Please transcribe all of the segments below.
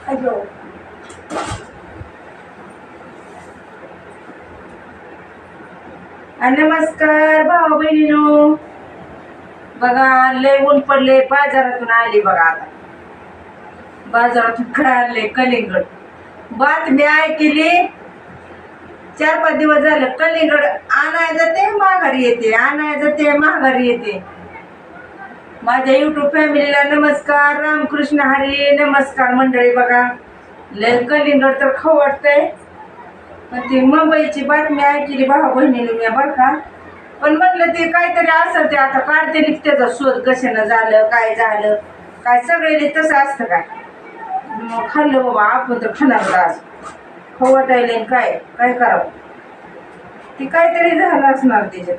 अयो नमस्कार भाऊ बहिणीनो. बघा लय ऊन पडले, बाजारातून आली बघा. आता बाजारातून काय आणले? कलिंगड. बातमी ऐकली 4-5 दिवस झाले. कलिंगड आणाय जाते माघारी येते, आणाय जाते माघारी येते. माझ्या युट्यूब फॅमिलीला नमस्कार, रामकृष्ण हरी. नमस्कार मंडळी. बघा लय कलिंगड तर खाऊ वाटतंय. पण ती मुंबईची बातमी ऐकली भाऊ बहिणीने मी बरं का. पण म्हटलं ते काहीतरी असेल, ते आता काढते त्याचा शोध कशानं झालं, काय झालं काय. सगळे तसं असतं काय. मग खाल्लं बाबा, आपण तर खाणार आज. खाऊ वाटायला काय काय करावं. ती काहीतरी झालं असणार त्याच्यात.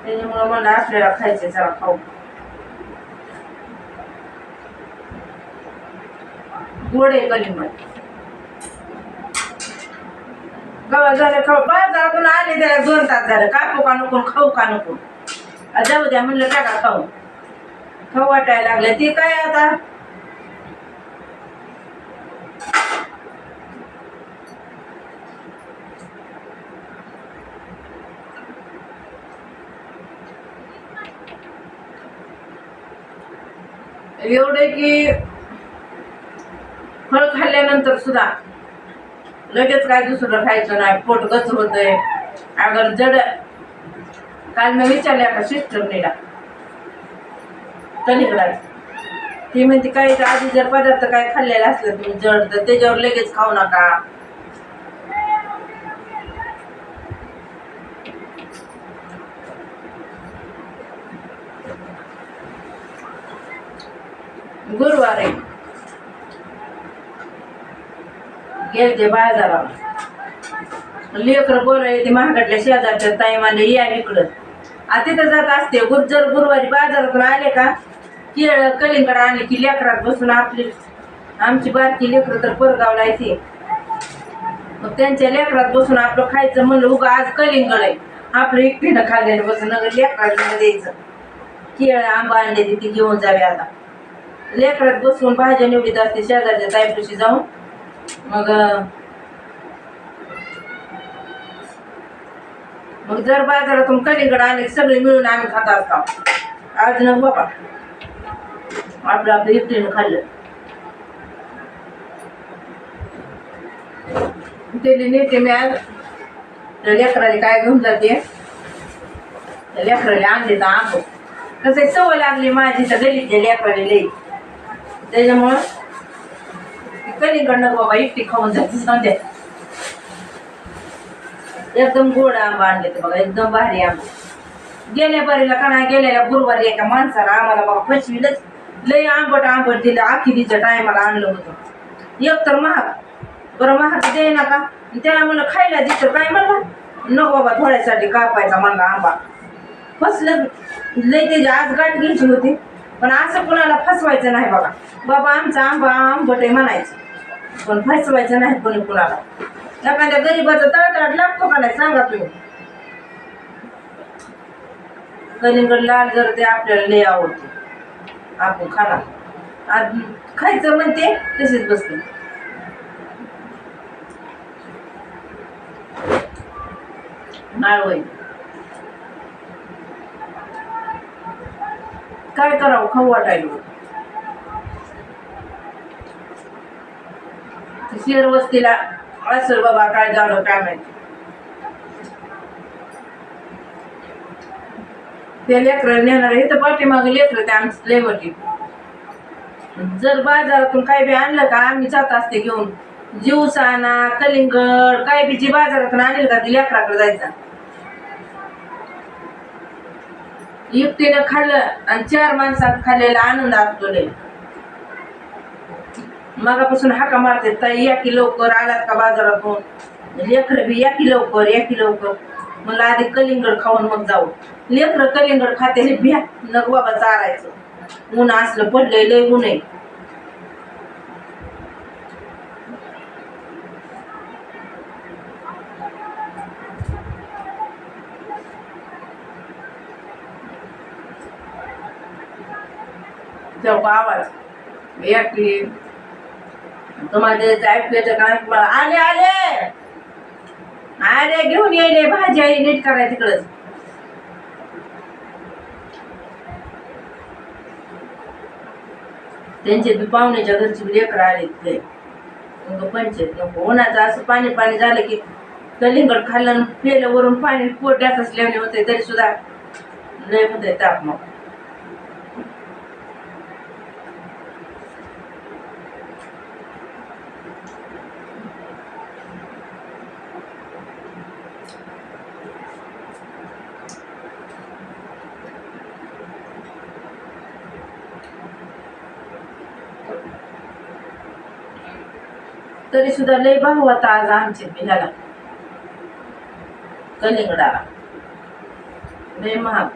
त्याच्यामुळं मला आपल्याला खायचे, जरा खाऊ. गोडे कलिंगड गव्हा झालं खाऊ. बाजारातून आले त्याला 2 तास झालं. कापू का नको, खाऊ का नको. जाऊ द्या म्हणलं, टाका खाऊ. खाऊ वाटायला लागलं. ती काय आता एवढे की फळ खाल्ल्यानंतर सुद्धा लगेच काय दुसरं खायचं नाही. पोट गच होतंय. अगर जड. काल मी विचारले का सिस्टरनीला कलिंगडाच. ती म्हणते काही आधी जर पदार्थ काय खाल्लेला असलं तुम्ही जड, तर त्याच्यावर लगेच खाऊ नका. गुरुवार आहे. गेलते बाजारात. लेकर बोलाय ते महागडल्या शेजारच्या ताई मानले या इकडं. तिथं जात असते. जर गुरुवारी बाजारातून आले का केळ कलिंगड आणले की लेकरात बसून आमची बारकी लेकरं तर परगावला येते. मग त्यांच्या लेकरात बसून आपलं खायचं म्हणलं. उगा आज कलिंगड आहे आपलं एकटीनं खाल्लेलं बसून लेकराला द्यायचं. केळ आंबा आणले तिथे घेऊन जावे. आता लेकरात बसून भाज्या निवडीत असते शेजारच्या ताईपाशी जाऊन. मग जर बाजारातून कलिंगड आले सगळे मिळून आम्ही खात असतो. आज न बाबा आपलं आपलं एकटीनं खाल्लं. त्याला नेते मी आज. त्या लेकराला काय घेऊन जाते, त्या लेकराला आणले तर आंबो. कसं सवय लागली माझी तर गलीतल्या लेकराला लई. त्याच्यामुळं कलिंगड नको बाबा, एकटी खाऊन जाते संध्या. एकदम गोड आंबा आणले तर बघा, एकदम भारी आंबा. गेल्या बारीला का नाही, गेलेल्या गुरुवारी एका माणसाला आम्हाला बघा फसविलंच. लय आंबट दिलं. आखिरीच्या टायमाला आणलं होतं. एक तर महाग. बरं महाग दे ना का. त्याला म्हणलं खायला दिसतं काय म्हणलं नको बाबा, थोड्यासाठी कापायचा म्हणला आंबा. फसलं लय. त्याची आज गाठ घ्यायची होती. पण असं कुणाला फसवायचं नाही बघा. बाबा आमचा आंबा आंबट आहे म्हणायचं, पण फसवायचं नाही कोणी कुणाला. एखाद्या गरीबाचा तळतळाट लागतो का नाही सांगा तुम्ही. कलिंगड लाल जर ते आपल्याला लय आवडते. आपण खाला आज खायचं म्हणते तसेच बसते. नाळवई काय करावं, खाऊ वाटायला. शेर वस्तीला असं बाबा काय झालं काय माहिती. ते लेकरं नेणार हे तर पाठीमागे लेकरं ते आमची लय मोठी. जर बाजारातून काय बी आणलं का आम्ही जात असते घेऊन. ज्यूस आणा, कलिंगड काय बी जी बाजारातून आणेल का ती लेकराकडे जायचा. एकटीनं खाल्लं आणि 4 माणसात खाल्लेला आनंद असतो लय. मगापासून हाका मारते ताई या की लवकर आलात का बाजारातून. लेकरं बी या की लवकर, या की लवकर. मला आधी कलिंगड खाऊन मग जाऊ. लेकरं कलिंगड खाते हे भ्या नग बाबा चारायचं. ऊन असलं पडलंय लय ऊन आहे. तेव्हा आवाज एक तुम्हाला ते ऐकू येतं का तुम्हाला? आले आले आले घेऊन येईल भाजी आई नीट कराय तिकडच. त्यांचे बी पाहुण्याच्या घरची लेकर आले ते पंचायत नको उन्हाचं असं पाणी पाणी झालं की कलिंगड खाल्लं पेलं वरून पाणी पोट्यात असल्याने होते तरी सुद्धा लय होते ताप. मग तरी सुद्धा लय भाव होता आज आमचे ह्याला कलिंगडाला लय महाग.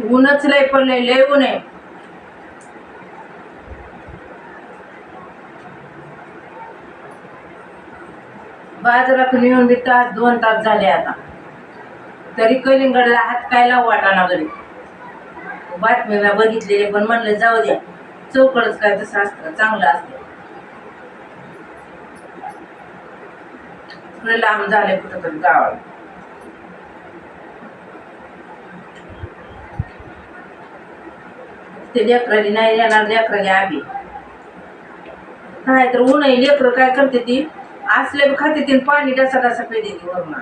ऊनच लय पडलंय लय ऊन आहे. बाजारात येऊन बी तास 2 तास झाले आता तरी कलिंगडला हात काय लावू वाटाणा घरी. बातमी मी बघितलेली पण म्हणलं जाऊ द्या चौकडच काय तसं असतं चांगलं असतं. लांब झाले कुठं तरी गावाला. ते लेकराली नाही येणार लेकराली आम्ही काय तर ऊन आहे. लेकरं काय करते ती असले बी खाते ती पाणी डसा डसा पेते ती वरून.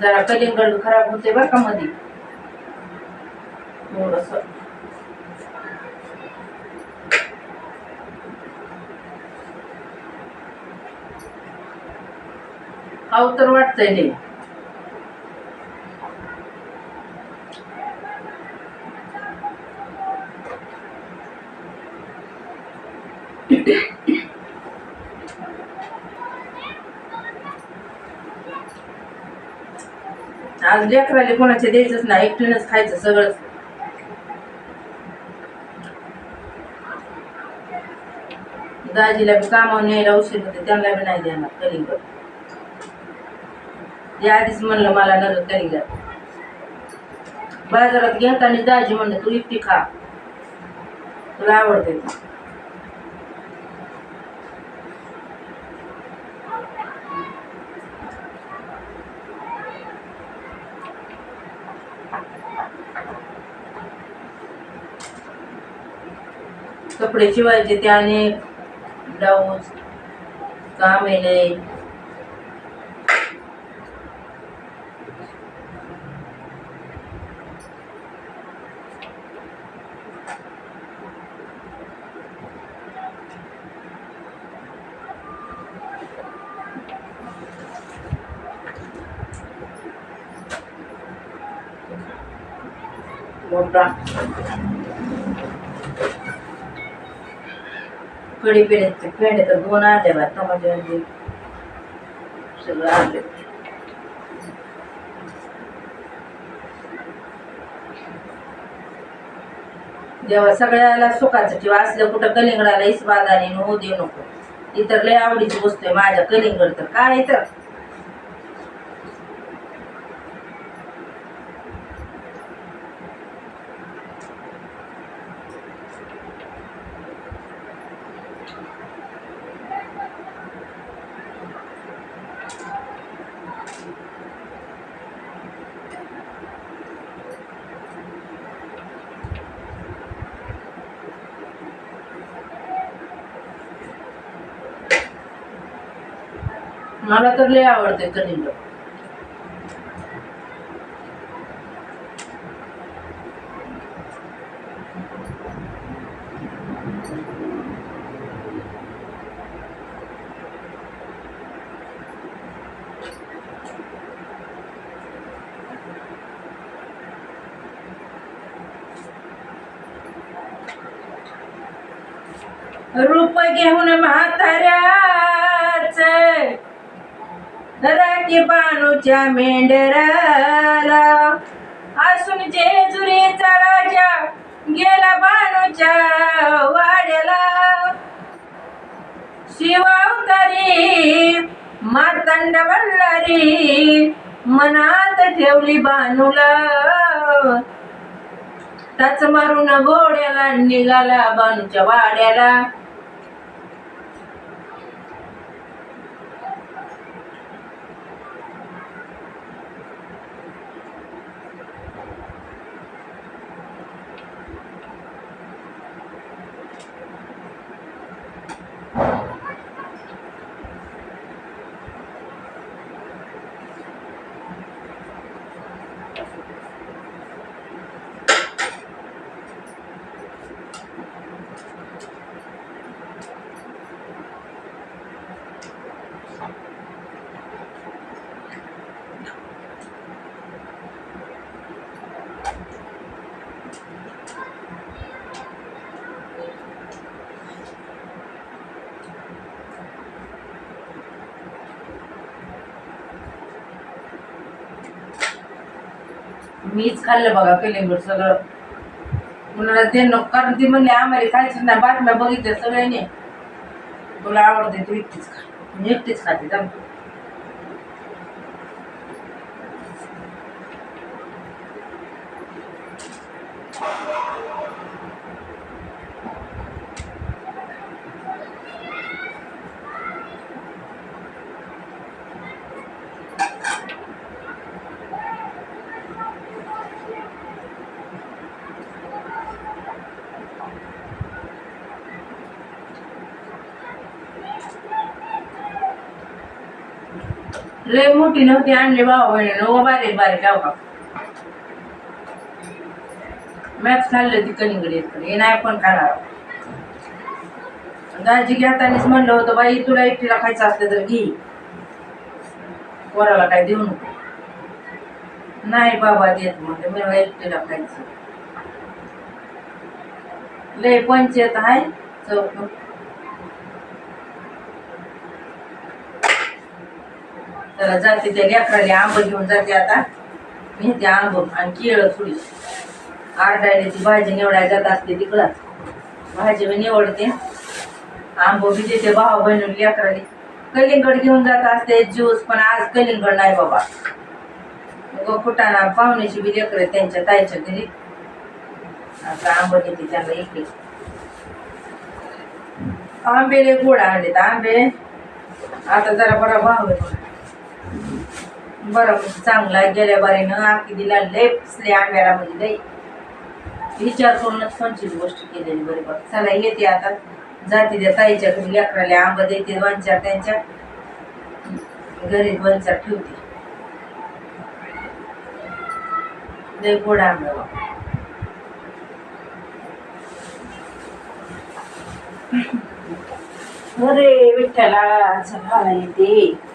जरा कलिंगड खराब होते बरं का मध्ये थोडस. खाऊ तर वाटतंय हे. आज लेकराले कोणाचे द्यायचंच नाही एकटीनच खायचं सगळंच. दाजीला बी कामावर न्यायला उशीर होते त्यांना बी नाही देणार कलिंगड. या आधीच म्हणलं मला नरक कलिंगड. बाजारात घेताना दाजी म्हणलं तू एकटी खा तुला आवडते. कपडे शिवायचे ते आणि ब्लाऊज काम आहे. मोठा कडी पेंडे तर 2 आले बा टमाटे सगळं आले. जेव्हा सगळ्याला सुखाचं किंवा असलं कुठं कलिंगडाला इसबादाने होऊ देऊ नको. इतर लय आवडीची वस्तू आहे माझ्या कलिंगड तर काय तर. मला तर लय आवडते कलिंगड. रूप घेऊन म्हाताऱ्याच राखी बानूच्या मेंढराला, असून जेजुरीचा राजा गेला बानूच्या वाड्याला. शिवावतारी मार्तंड वल्लारी मनात ठेवली बानूला. टाच मारून घोड्याला निघाला बानूच्या वाड्याला. मीच खाल्लं बघा कलिंगड सगळं. मुलाला ते नको, कारण ती म्हणले आम्हाला खायचं नाही. बातम्या बघितल्या सगळ्यांनी. तुला आवडते तू एकटीच खा. मी एकटीच खाते जाऊ. लय मोठी नव्हती आणली भाऊ बहिणी, बारीक बारीक गाव का. मॅच खाल्लं ती कलिंगड इकडे, हे नाही पण खाणार. दाजी घेतानीच म्हणलं होतं बाई तुला एकटीला खायचं असलं तर घे, पोराला काय देऊ नको. नाही बाबा देत म्हणजे मला एकटीला खायचं. लय पंचायत आहे चौक. तर जाते त्या लेकराला आंब घेऊन जाते आता. मी ते आंब आणि केळं थोडी आरडायची भाजी निवडायला जात असते तिकडं. भाजी मी निवडते, आंब बी देते भाऊ बहिणी लेकराला. कलिंगड घेऊन जात असते ज्यूस, पण आज कलिंगड नाही बाबा. फुटाणा पाहुण्याची बी लेकर त्यांच्या ताईच्या घरी. आता आंब देते त्यांना इकडे. आंबेले गोड आणले आंबे. आता जरा बरा भाव आहे बरं, चांगला गेल्या बारीनं आखी दिला. लय फसले आंब्याला म्हणजे लय विचार करूनच कोणतीच गोष्ट केलेली बरी. बघ चला येते आता, जाते त्या ताईच्या घरी लेकराला आंबा देते. 2-4 त्यांच्या घरी 2-4 ठेवते. लय गोड आंबा बघ. अरे विठ्ठला चला येते.